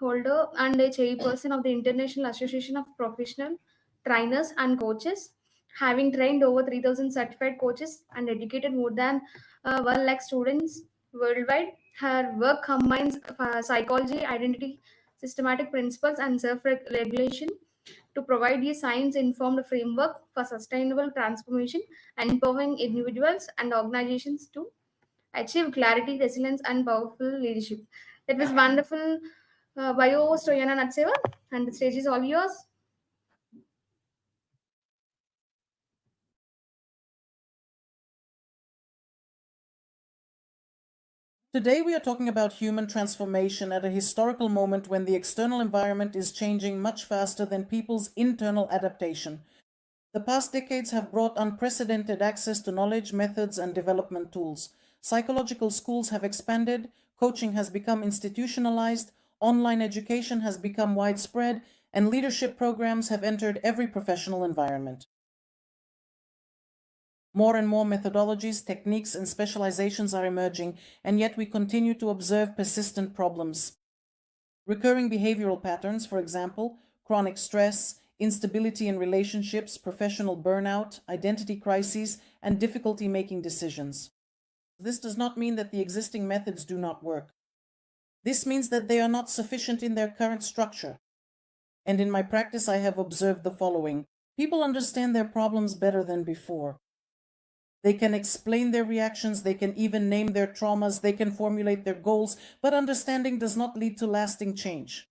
holder and a chairperson of the International Association of Professional Trainers and Coaches, having trained over 3,000 certified coaches and educated more than 1 lakh students worldwide. Her work combines psychology, identity, systematic principles, and self regulation to provide a science informed framework for sustainable transformation and empowering individuals and organizations to achieve clarity, resilience, and powerful leadership. That was wonderful bio host Royana Natseva, and the stage is all yours. Today, we are talking about human transformation at a historical moment when the external environment is changing much faster than people's internal adaptation. The past decades have brought unprecedented access to knowledge, methods, and development tools. Psychological schools have expanded, coaching has become institutionalized, online education has become widespread, and leadership programs have entered every professional environment. More and more methodologies, techniques, and specializations are emerging, and yet we continue to observe persistent problems. Recurring behavioral patterns, for example, chronic stress, instability in relationships, professional burnout, identity crises, and difficulty making decisions. This does not mean that the existing methods do not work. This means that they are not sufficient in their current structure. And in my practice, I have observed the following. People understand their problems better than before. They can explain their reactions, they can even name their traumas, they can formulate their goals, but understanding does not lead to lasting change.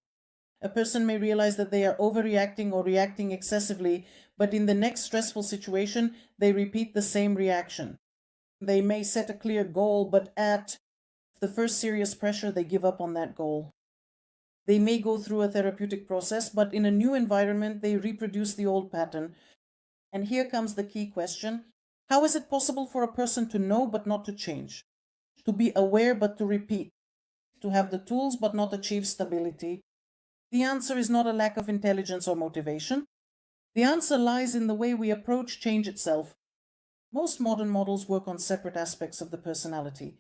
A person may realize that they are overreacting or reacting excessively, but in the next stressful situation, they repeat the same reaction. They may set a clear goal, but at the first serious pressure, they give up on that goal. They may go through a therapeutic process, but in a new environment, they reproduce the old pattern. And here comes the key question. How is it possible for a person to know but not to change? To be aware but to repeat? To have the tools but not achieve stability? The answer is not a lack of intelligence or motivation. The answer lies in the way we approach change itself. Most modern models work on separate aspects of the personality,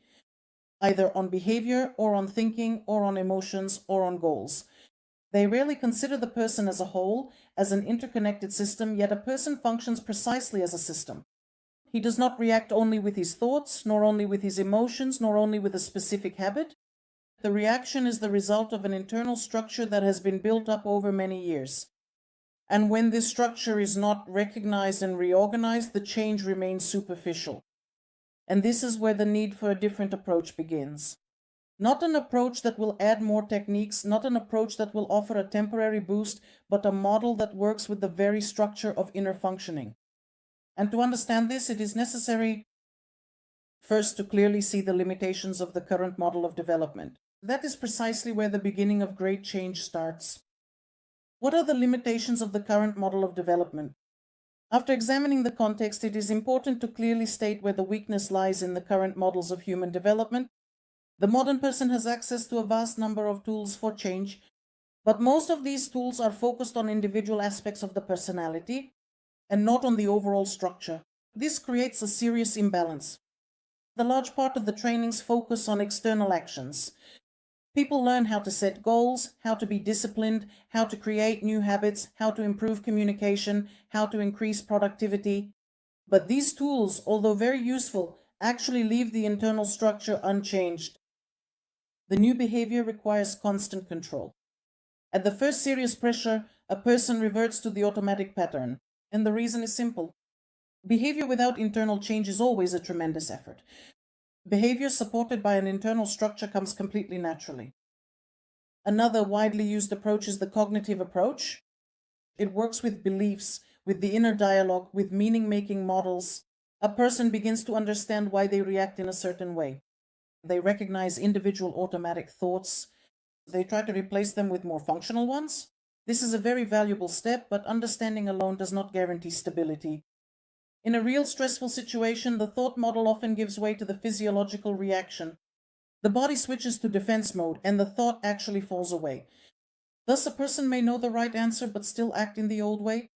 either on behavior or on thinking or on emotions or on goals. They rarely consider the person as a whole, as an interconnected system, yet a person functions precisely as a system. He does not react only with his thoughts, nor only with his emotions, nor only with a specific habit. The reaction is the result of an internal structure that has been built up over many years. And when this structure is not recognized and reorganized, the change remains superficial. And this is where the need for a different approach begins. Not an approach that will add more techniques, not an approach that will offer a temporary boost, but a model that works with the very structure of inner functioning. And to understand this, it is necessary first to clearly see the limitations of the current model of development. That is precisely where the beginning of great change starts. What are the limitations of the current model of development? After examining the context, it is important to clearly state where the weakness lies in the current models of human development. The modern person has access to a vast number of tools for change, but most of these tools are focused on individual aspects of the personality and not on the overall structure. This creates a serious imbalance. The large part of the trainings focus on external actions. People learn how to set goals, how to be disciplined, how to create new habits, how to improve communication, how to increase productivity. But these tools, although very useful, actually leave the internal structure unchanged. The new behavior requires constant control. At the first serious pressure, a person reverts to the automatic pattern. And the reason is simple. Behavior without internal change is always a tremendous effort. Behavior supported by an internal structure comes completely naturally. Another widely used approach is the cognitive approach. It works with beliefs, with the inner dialogue, with meaning-making models. A person begins to understand why they react in a certain way. They recognize individual automatic thoughts. They try to replace them with more functional ones. This is a very valuable step, but understanding alone does not guarantee stability. In a real stressful situation, the thought model often gives way to the physiological reaction. The body switches to defense mode, and the thought actually falls away. Thus, a person may know the right answer but still act in the old way.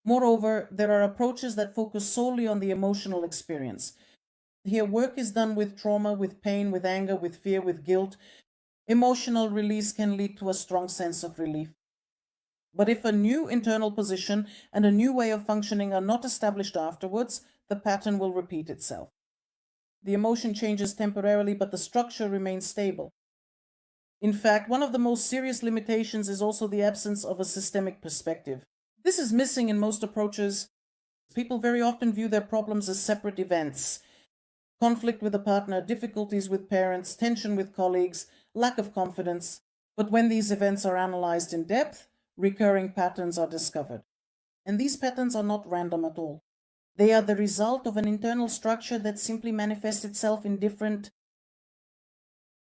Moreover, there are approaches that focus solely on the emotional experience. Here, work is done with trauma, with pain, with anger, with fear, with guilt. Emotional release can lead to a strong sense of relief. But if a new internal position and a new way of functioning are not established afterwards, the pattern will repeat itself. The emotion changes temporarily, but the structure remains stable. In fact, one of the most serious limitations is also the absence of a systemic perspective. This is missing in most approaches. People very often view their problems as separate events. Conflict with a partner, difficulties with parents, tension with colleagues, lack of confidence. But when these events are analyzed in depth, recurring patterns are discovered. And these patterns are not random at all. They are the result of an internal structure that simply manifests itself in different.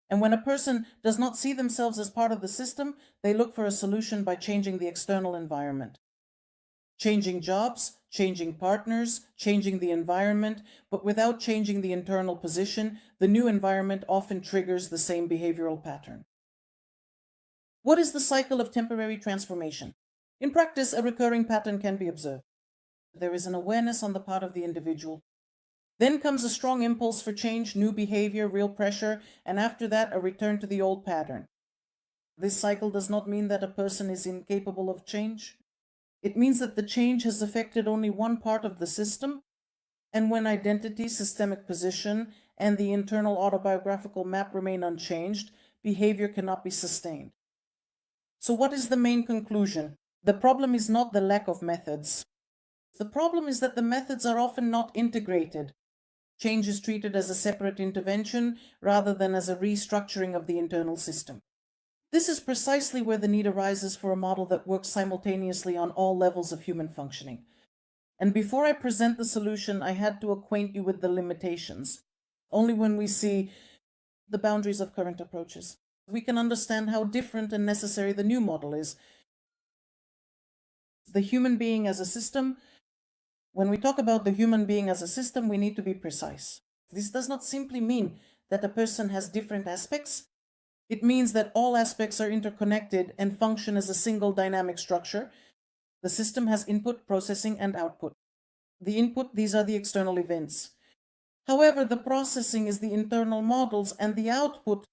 And when a person does not see themselves as part of the system, they look for a solution by changing the external environment. Changing jobs, changing partners, changing the environment, but without changing the internal position, the new environment often triggers the same behavioral pattern. What is the cycle of temporary transformation? In practice, a recurring pattern can be observed. There is an awareness on the part of the individual. Then comes a strong impulse for change, new behavior, real pressure, and after that, a return to the old pattern. This cycle does not mean that a person is incapable of change. It means that the change has affected only one part of the system, and when identity, systemic position, and the internal autobiographical map remain unchanged, behavior cannot be sustained. So what is the main conclusion? The problem is not the lack of methods. The problem is that the methods are often not integrated. Change is treated as a separate intervention rather than as a restructuring of the internal system. This is precisely where the need arises for a model that works simultaneously on all levels of human functioning. And before I present the solution, I had to acquaint you with the limitations. Only when we see the boundaries of current approaches, we can understand how different and necessary the new model is. The human being as a system. When we talk about the human being as a system, we need to be precise. This does not simply mean that a person has different aspects. It means that all aspects are interconnected and function as a single dynamic structure. The system has input, processing, and output. The input, these are the external events. However, the processing is the internal models, and the output,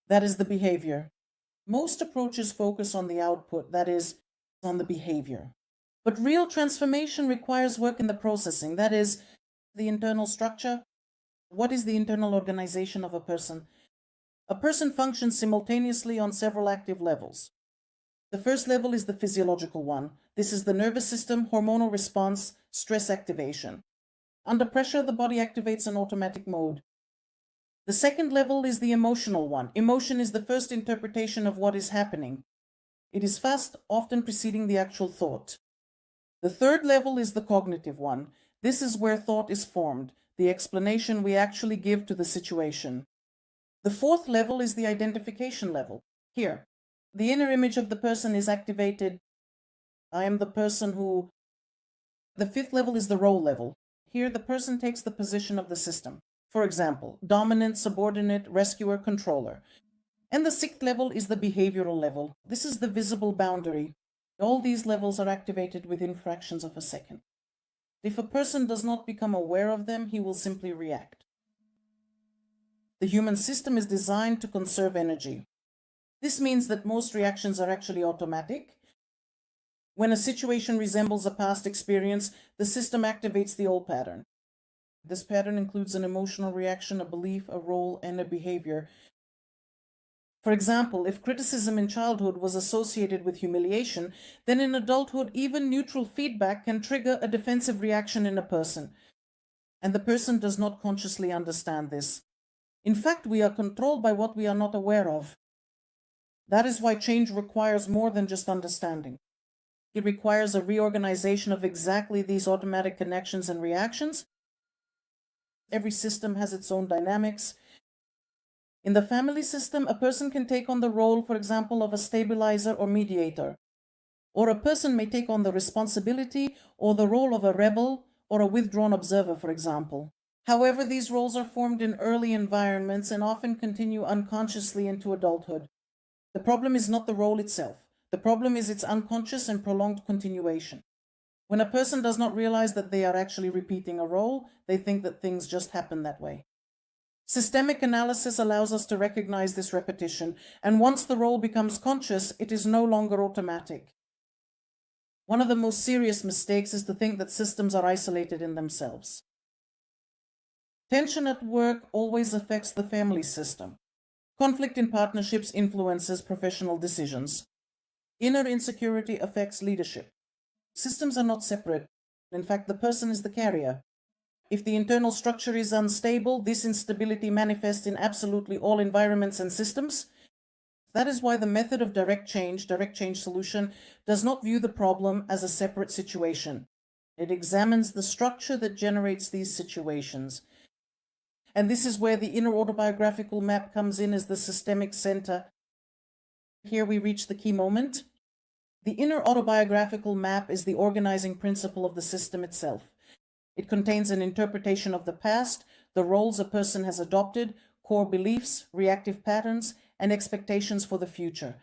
that is the behavior. Most approaches focus on the output, that is, on the behavior. But real transformation requires work in the processing, that is, the internal structure. What is the internal organization of a person? A person functions simultaneously on several active levels. The first level is the physiological one. This is the nervous system, hormonal response, stress activation. Under pressure, the body activates an automatic mode. The second level is the emotional one. Emotion is the first interpretation of what is happening. It is fast, often preceding the actual thought. The third level is the cognitive one. This is where thought is formed, the explanation we actually give to the situation. The fourth level is the identification level. Here, the inner image of the person is activated. I am the person who. The fifth level is the role level. Here, the person takes the position of the system. For example, dominant, subordinate, rescuer, controller. And the sixth level is the behavioral level. This is the visible boundary. All these levels are activated within fractions of a second. If a person does not become aware of them, he will simply react. The human system is designed to conserve energy. This means that most reactions are actually automatic. When a situation resembles a past experience, the system activates the old pattern. This pattern includes an emotional reaction, a belief, a role, and a behavior. For example, if criticism in childhood was associated with humiliation, then in adulthood, even neutral feedback can trigger a defensive reaction in a person. And the person does not consciously understand this. In fact, we are controlled by what we are not aware of. That is why change requires more than just understanding. It requires a reorganization of exactly these automatic connections and reactions. Every system has its own dynamics. In the family system, a person can take on the role, for example, of a stabilizer or mediator. Or a person may take on the responsibility or the role of a rebel or a withdrawn observer, for example. However, these roles are formed in early environments and often continue unconsciously into adulthood. The problem is not the role itself. The problem is its unconscious and prolonged continuation. When a person does not realize that they are actually repeating a role, they think that things just happen that way. Systemic analysis allows us to recognize this repetition, and once the role becomes conscious, it is no longer automatic. One of the most serious mistakes is to think that systems are isolated in themselves. Tension at work always affects the family system. Conflict in partnerships influences professional decisions. Inner insecurity affects leadership. Systems are not separate. In fact, the person is the carrier. If the internal structure is unstable, this instability manifests in absolutely all environments and systems. That is why the method of direct change solution, does not view the problem as a separate situation. It examines the structure that generates these situations. And this is where the inner autobiographical map comes in as the systemic center. Here we reach the key moment. The inner autobiographical map is the organizing principle of the system itself. It contains an interpretation of the past, the roles a person has adopted, core beliefs, reactive patterns, and expectations for the future.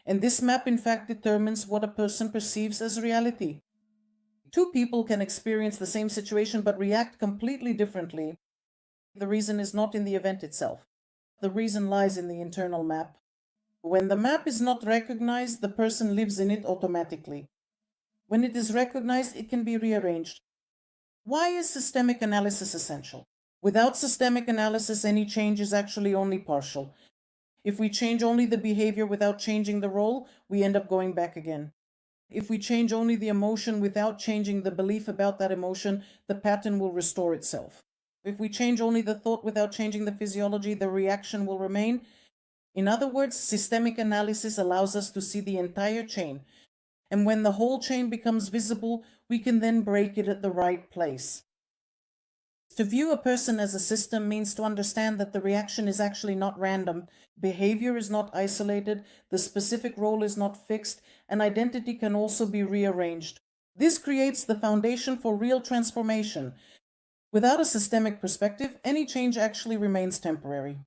And this map, in fact, determines what a person perceives as reality. Two people can experience the same situation but react completely differently. The reason is not in the event itself. The reason lies in the internal map. When the map is not recognized, the person lives in it automatically. When it is recognized, it can be rearranged. Why is systemic analysis essential? Without systemic analysis, any change is actually only partial. If we change only the behavior without changing the role, we end up going back again. If we change only the emotion without changing the belief about that emotion, the pattern will restore itself. If we change only the thought without changing the physiology, the reaction will remain. In other words, systemic analysis allows us to see the entire chain. And when the whole chain becomes visible, we can then break it at the right place. To view a person as a system means to understand that the reaction is actually not random, behavior is not isolated, the specific role is not fixed, and identity can also be rearranged. This creates the foundation for real transformation. Without a systemic perspective, any change actually remains temporary.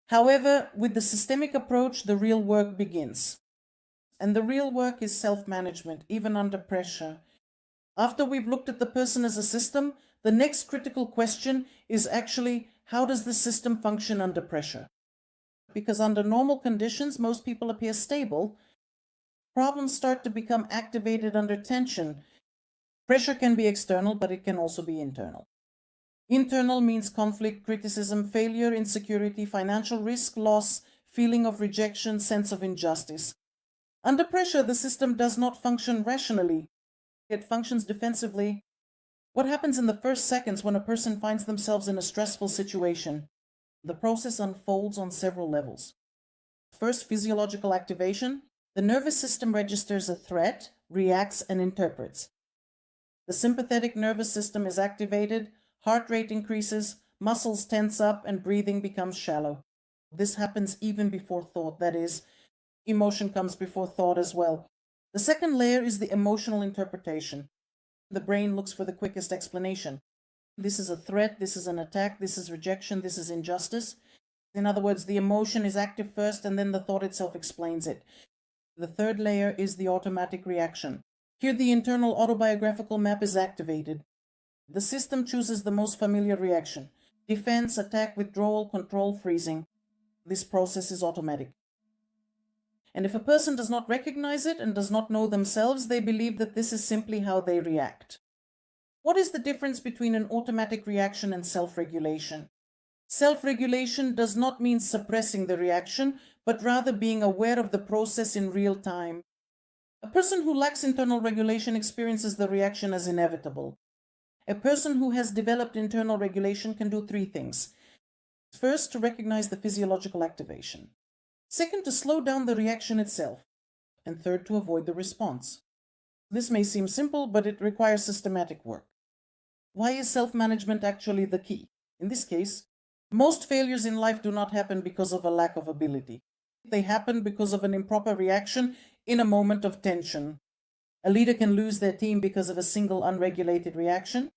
However, with the systemic approach, the real work begins. And the real work is self-management, even under pressure. After we've looked at the person as a system, the next critical question is actually, how does the system function under pressure? Because under normal conditions, most people appear stable. Problems start to become activated under tension. Pressure can be external, but it can also be internal. Internal means conflict, criticism, failure, insecurity, financial risk, loss, feeling of rejection, sense of injustice. Under pressure, the system does not function rationally. It functions defensively. What happens in the first seconds when a person finds themselves in a stressful situation? The process unfolds on several levels. First, physiological activation. The nervous system registers a threat, reacts, and interprets. The sympathetic nervous system is activated, heart rate increases, muscles tense up, and breathing becomes shallow. This happens even before thought, that is, emotion comes before thought as well. The second layer is the emotional interpretation. The brain looks for the quickest explanation. This is a threat, this is an attack, this is rejection, this is injustice. In other words, the emotion is active first and then the thought itself explains it. The third layer is the automatic reaction. Here the internal autobiographical map is activated. The system chooses the most familiar reaction: defense, attack, withdrawal, control, freezing. This process is automatic. And if a person does not recognize it and does not know themselves, they believe that this is simply how they react. What is the difference between an automatic reaction and self-regulation? Self-regulation does not mean suppressing the reaction, but rather being aware of the process in real time. A person who lacks internal regulation experiences the reaction as inevitable. A person who has developed internal regulation can do three things. First, to recognize the physiological activation. Second, to slow down the reaction itself. And third, to avoid the response. This may seem simple, but it requires systematic work. Why is self-management actually the key? In this case, most failures in life do not happen because of a lack of ability. They happen because of an improper reaction in a moment of tension. A leader can lose their team because of a single unregulated reaction.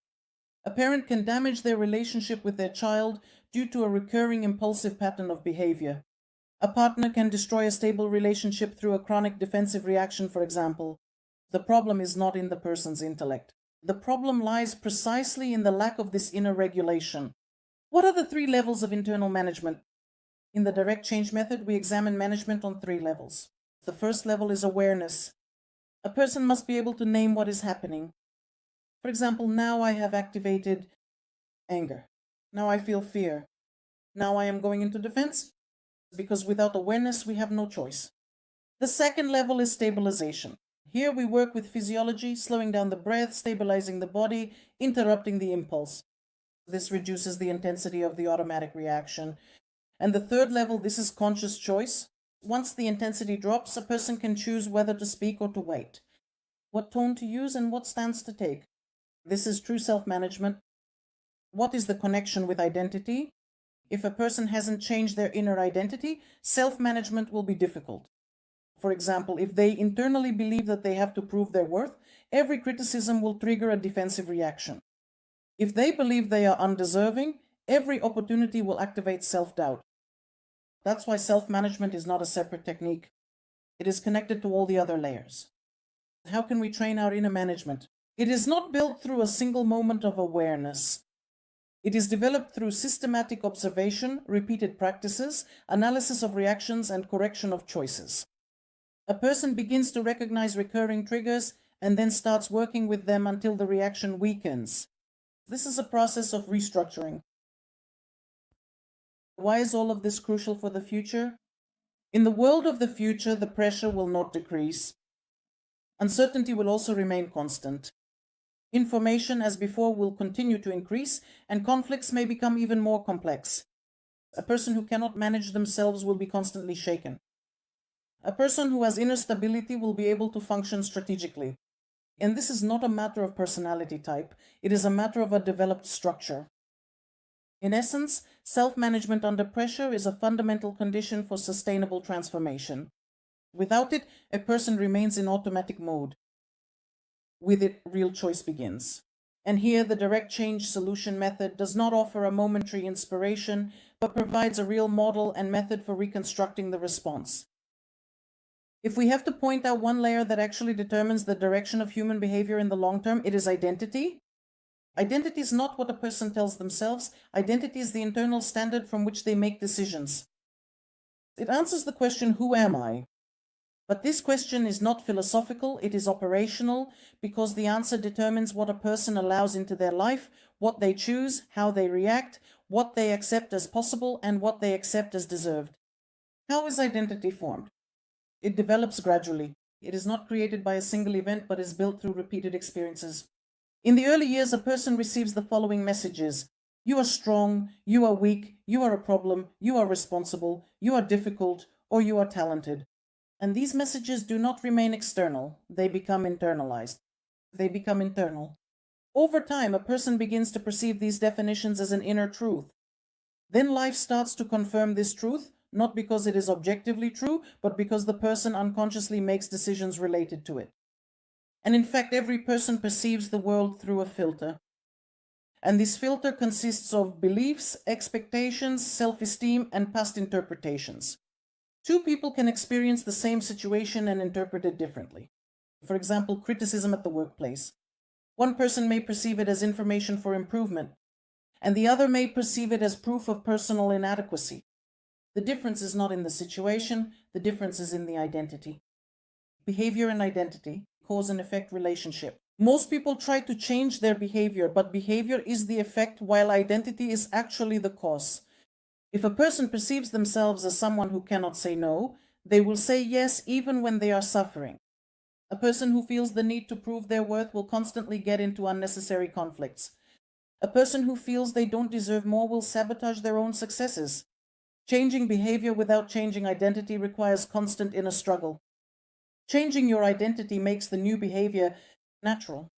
A parent can damage their relationship with their child due to a recurring impulsive pattern of behavior. A partner can destroy a stable relationship through a chronic defensive reaction, for example. The problem is not in the person's intellect. The problem lies precisely in the lack of this inner regulation. What are the 3 levels of internal management? In the direct change method, we examine management on 3 levels. The first level is awareness. A person must be able to name what is happening. For example, now I have activated anger. Now I feel fear. Now I am going into defense, because without awareness, we have no choice. The second level is stabilization. Here we work with physiology, slowing down the breath, stabilizing the body, interrupting the impulse. This reduces the intensity of the automatic reaction. And the third level, this is conscious choice. Once the intensity drops, a person can choose whether to speak or to wait, what tone to use and what stance to take. This is true self-management. What is the connection with identity? If a person hasn't changed their inner identity, self-management will be difficult. For example, if they internally believe that they have to prove their worth, every criticism will trigger a defensive reaction. If they believe they are undeserving, every opportunity will activate self-doubt. That's why self-management is not a separate technique. It is connected to all the other layers. How can we train our inner management? It is not built through a single moment of awareness. It is developed through systematic observation, repeated practices, analysis of reactions, and correction of choices. A person begins to recognize recurring triggers and then starts working with them until the reaction weakens. This is a process of restructuring. Why is all of this crucial for the future? In the world of the future, the pressure will not decrease. Uncertainty will also remain constant. Information, as before, will continue to increase, and conflicts may become even more complex. A person who cannot manage themselves will be constantly shaken. A person who has inner stability will be able to function strategically. And this is not a matter of personality type, it is a matter of a developed structure. In essence, self-management under pressure is a fundamental condition for sustainable transformation. Without it, a person remains in automatic mode. With it, real choice begins. And here, the direct change solution method does not offer a momentary inspiration, but provides a real model and method for reconstructing the response. If we have to point out one layer that actually determines the direction of human behavior in the long term, it is identity. Identity is not what a person tells themselves. Identity is the internal standard from which they make decisions. It answers the question, who am I? But this question is not philosophical, it is operational, because the answer determines what a person allows into their life, what they choose, how they react, what they accept as possible, and what they accept as deserved. How is identity formed? It develops gradually. It is not created by a single event, but is built through repeated experiences. In the early years, a person receives the following messages. You are strong, you are weak, you are a problem, you are responsible, you are difficult, or you are talented. And these messages do not remain external. They become internalized. They become internal. Over time, a person begins to perceive these definitions as an inner truth. Then life starts to confirm this truth, not because it is objectively true, but because the person unconsciously makes decisions related to it. And in fact, every person perceives the world through a filter. And this filter consists of beliefs, expectations, self-esteem, and past interpretations. Two people can experience the same situation and interpret it differently. For example, criticism at the workplace. One person may perceive it as information for improvement, and the other may perceive it as proof of personal inadequacy. The difference is not in the situation, the difference is in the identity. Behavior and identity, cause and effect relationship. Most people try to change their behavior, but behavior is the effect while identity is actually the cause. If a person perceives themselves as someone who cannot say no, they will say yes even when they are suffering. A person who feels the need to prove their worth will constantly get into unnecessary conflicts. A person who feels they don't deserve more will sabotage their own successes. Changing behavior without changing identity requires constant inner struggle. Changing your identity makes the new behavior natural.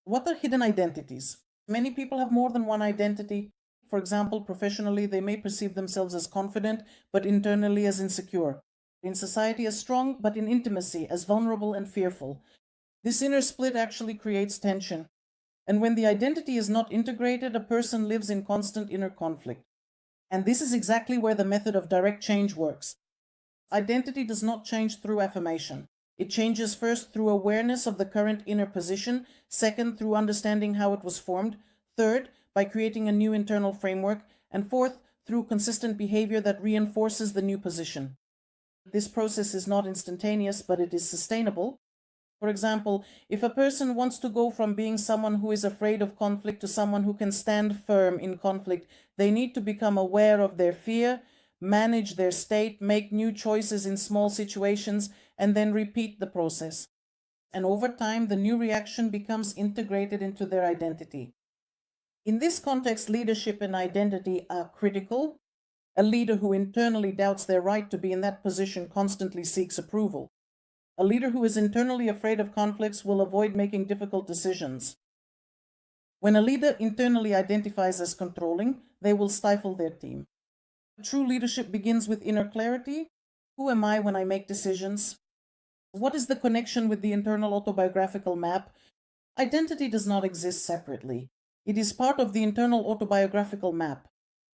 What are hidden identities? Many people have more than one identity. For example, professionally, they may perceive themselves as confident, but internally as insecure. In society as strong, but in intimacy as vulnerable and fearful. This inner split actually creates tension. And when the identity is not integrated, a person lives in constant inner conflict. And this is exactly where the method of direct change works. Identity does not change through affirmation. It changes first through awareness of the current inner position, second through understanding how it was formed, third by creating a new internal framework, and fourth, through consistent behavior that reinforces the new position. This process is not instantaneous, but it is sustainable. For example, if a person wants to go from being someone who is afraid of conflict to someone who can stand firm in conflict, they need to become aware of their fear, manage their state, make new choices in small situations, and then repeat the process. And over time, the new reaction becomes integrated into their identity. In this context, leadership and identity are critical. A leader who internally doubts their right to be in that position constantly seeks approval. A leader who is internally afraid of conflicts will avoid making difficult decisions. When a leader internally identifies as controlling, they will stifle their team. True leadership begins with inner clarity. Who am I when I make decisions? What is the connection with the internal autobiographical map? Identity does not exist separately. It is part of the internal autobiographical map.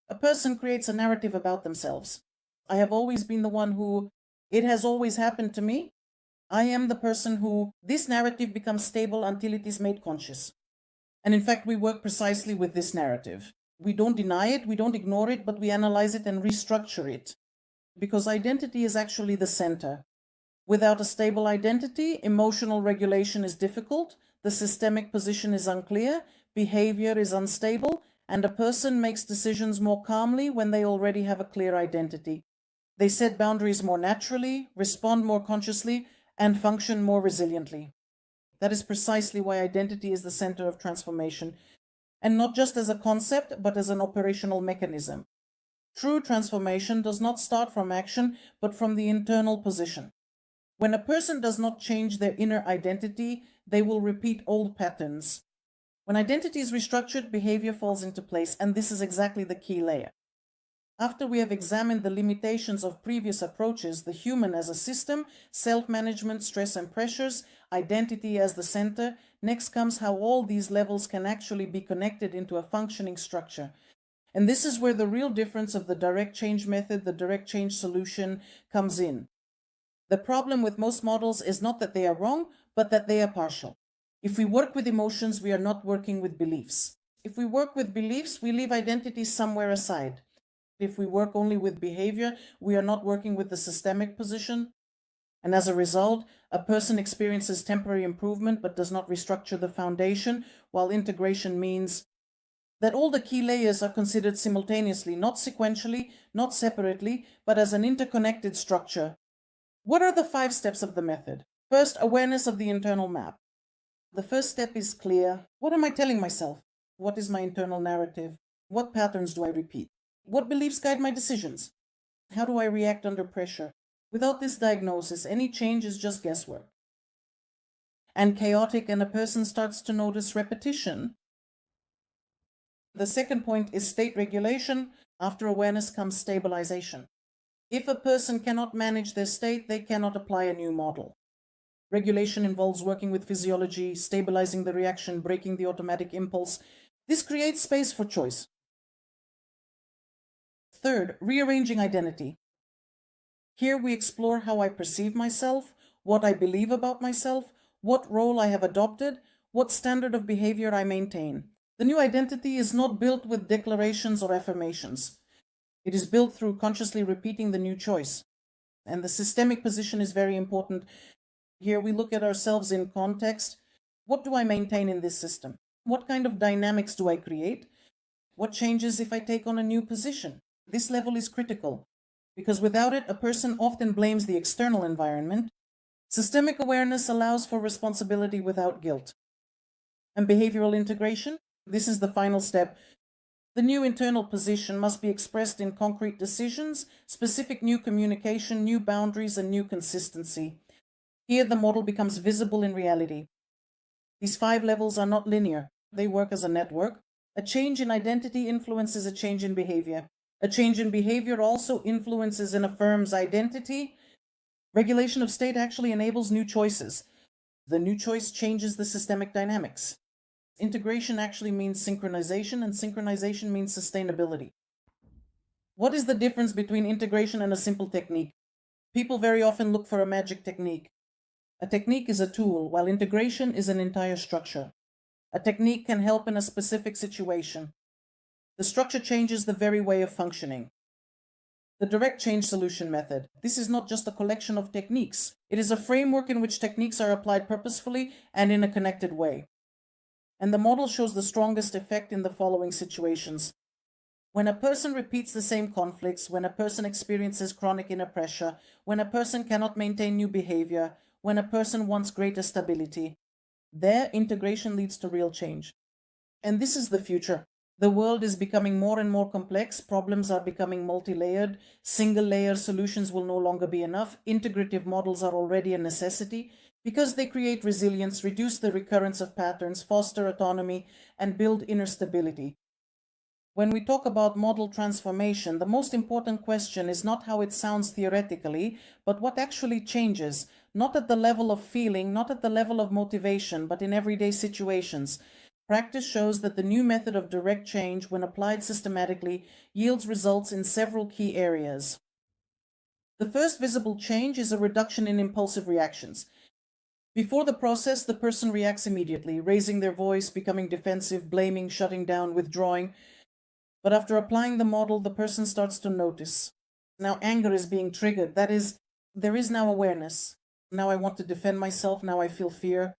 A person creates a narrative about themselves. I have always been the one who, it has always happened to me. I am the person who, this narrative becomes stable until it is made conscious. And in fact, we work precisely with this narrative. We don't deny it, we don't ignore it, but we analyze it and restructure it. Because identity is actually the center. Without a stable identity, emotional regulation is difficult, the systemic position is unclear, behavior is unstable, and a person makes decisions more calmly when they already have a clear identity. They set boundaries more naturally, respond more consciously, and function more resiliently. That is precisely why identity is the center of transformation, and not just as a concept, but as an operational mechanism. True transformation does not start from action, but from the internal position. When a person does not change their inner identity, they will repeat old patterns. When identity is restructured, behavior falls into place, and this is exactly the key layer. After we have examined the limitations of previous approaches, the human as a system, self-management, stress and pressures, identity as the center, next comes how all these levels can actually be connected into a functioning structure. And this is where the real difference of the direct change method, the direct change solution, comes in. The problem with most models is not that they are wrong, but that they are partial. If we work with emotions, we are not working with beliefs. If we work with beliefs, we leave identity somewhere aside. If we work only with behavior, we are not working with the systemic position. And as a result, a person experiences temporary improvement but does not restructure the foundation, while integration means that all the key layers are considered simultaneously, not sequentially, not separately, but as an interconnected structure. What are the 5 steps of the method? First, awareness of the internal map. The first step is clear. What am I telling myself? What is my internal narrative? What patterns do I repeat? What beliefs guide my decisions? How do I react under pressure? Without this diagnosis, any change is just guesswork and chaotic, and a person starts to notice repetition. The second point is state regulation. After awareness comes stabilization. If a person cannot manage their state, they cannot apply a new model. Regulation involves working with physiology, stabilizing the reaction, breaking the automatic impulse. This creates space for choice. Third, rearranging identity. Here we explore how I perceive myself, what I believe about myself, what role I have adopted, what standard of behavior I maintain. The new identity is not built with declarations or affirmations. It is built through consciously repeating the new choice. And the systemic position is very important. Here we look at ourselves in context. What do I maintain in this system? What kind of dynamics do I create? What changes if I take on a new position? This level is critical, because without it, a person often blames the external environment. Systemic awareness allows for responsibility without guilt. And behavioral integration? This is the final step. The new internal position must be expressed in concrete decisions, specific new communication, new boundaries, and new consistency. Here, the model becomes visible in reality. These 5 levels are not linear. They work as a network. A change in identity influences a change in behavior. A change in behavior also influences and affirms identity. Regulation of state actually enables new choices. The new choice changes the systemic dynamics. Integration actually means synchronization, and synchronization means sustainability. What is the difference between integration and a simple technique? People very often look for a magic technique. A technique is a tool, while integration is an entire structure. A technique can help in a specific situation. The structure changes the very way of functioning. The direct change solution method. This is not just a collection of techniques. It is a framework in which techniques are applied purposefully and in a connected way. And the model shows the strongest effect in the following situations. When a person repeats the same conflicts, when a person experiences chronic inner pressure, when a person cannot maintain new behavior, when a person wants greater stability, their integration leads to real change. And this is the future. The world is becoming more and more complex. Problems are becoming multi-layered. Single-layer solutions will no longer be enough. Integrative models are already a necessity because they create resilience, reduce the recurrence of patterns, foster autonomy, and build inner stability. When we talk about model transformation, the most important question is not how it sounds theoretically, but what actually changes, not at the level of feeling, not at the level of motivation, but in everyday situations. Practice shows that the new method of direct change, when applied systematically, yields results in several key areas. The first visible change is a reduction in impulsive reactions. Before the process, the person reacts immediately, raising their voice, becoming defensive, blaming, shutting down, withdrawing. But after applying the model, the person starts to notice. Now anger is being triggered. That is, there is now awareness. Now I want to defend myself. Now I feel fear.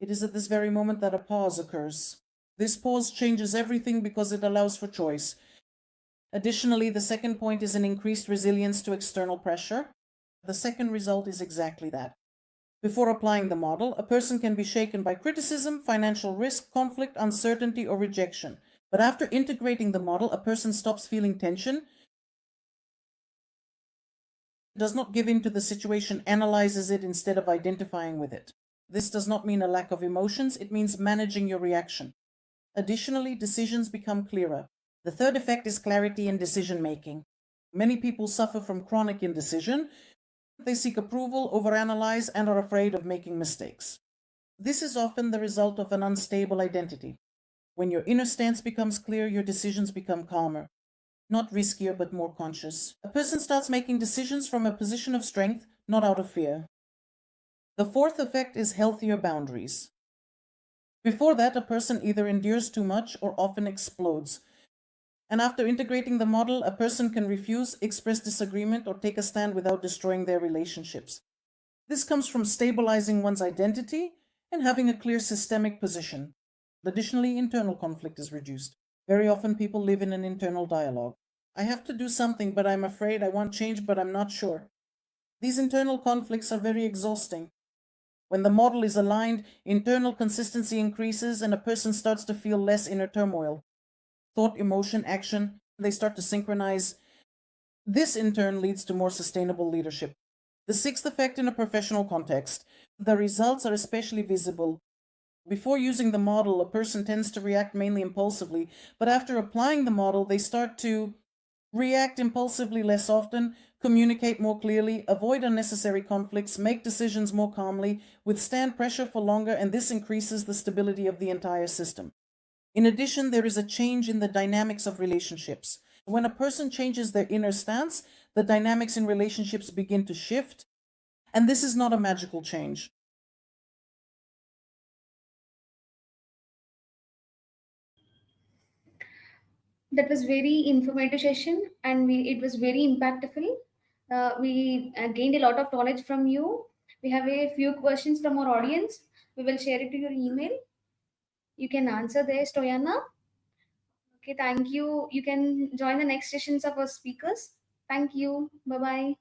It is at this very moment that a pause occurs. This pause changes everything because it allows for choice. Additionally, the second point is an increased resilience to external pressure. The second result is exactly that. Before applying the model, a person can be shaken by criticism, financial risk, conflict, uncertainty, or rejection. But after integrating the model, a person stops feeling tension, does not give in to the situation, analyzes it instead of identifying with it. This does not mean a lack of emotions, it means managing your reaction. Additionally, decisions become clearer. The third effect is clarity in decision making. Many people suffer from chronic indecision. They seek approval, overanalyze, and are afraid of making mistakes. This is often the result of an unstable identity. When your inner stance becomes clear, your decisions become calmer. Not riskier, but more conscious. A person starts making decisions from a position of strength, not out of fear. The fourth effect is healthier boundaries. Before that, a person either endures too much or often explodes. And after integrating the model, a person can refuse, express disagreement, or take a stand without destroying their relationships. This comes from stabilizing one's identity and having a clear systemic position. Additionally, internal conflict is reduced. Very often people live in an internal dialogue. I have to do something, but I'm afraid. I want change, but I'm not sure. These internal conflicts are very exhausting. When the model is aligned, internal consistency increases and a person starts to feel less inner turmoil. Thought, emotion, action, they start to synchronize. This in turn leads to more sustainable leadership. The sixth effect in a professional context. The results are especially visible. Before using the model, a person tends to react mainly impulsively, but after applying the model, they start to react impulsively less often, communicate more clearly, avoid unnecessary conflicts, make decisions more calmly, withstand pressure for longer, and this increases the stability of the entire system. In addition, there is a change in the dynamics of relationships. When a person changes their inner stance, the dynamics in relationships begin to shift, and this is not a magical change. That was very informative session, and it was very impactful. We gained a lot of knowledge from you. We have a few questions from our audience. We will share it to your email. You can answer there, Stoyana. Okay, thank you. You can join the next sessions of our speakers. Thank you. Bye bye.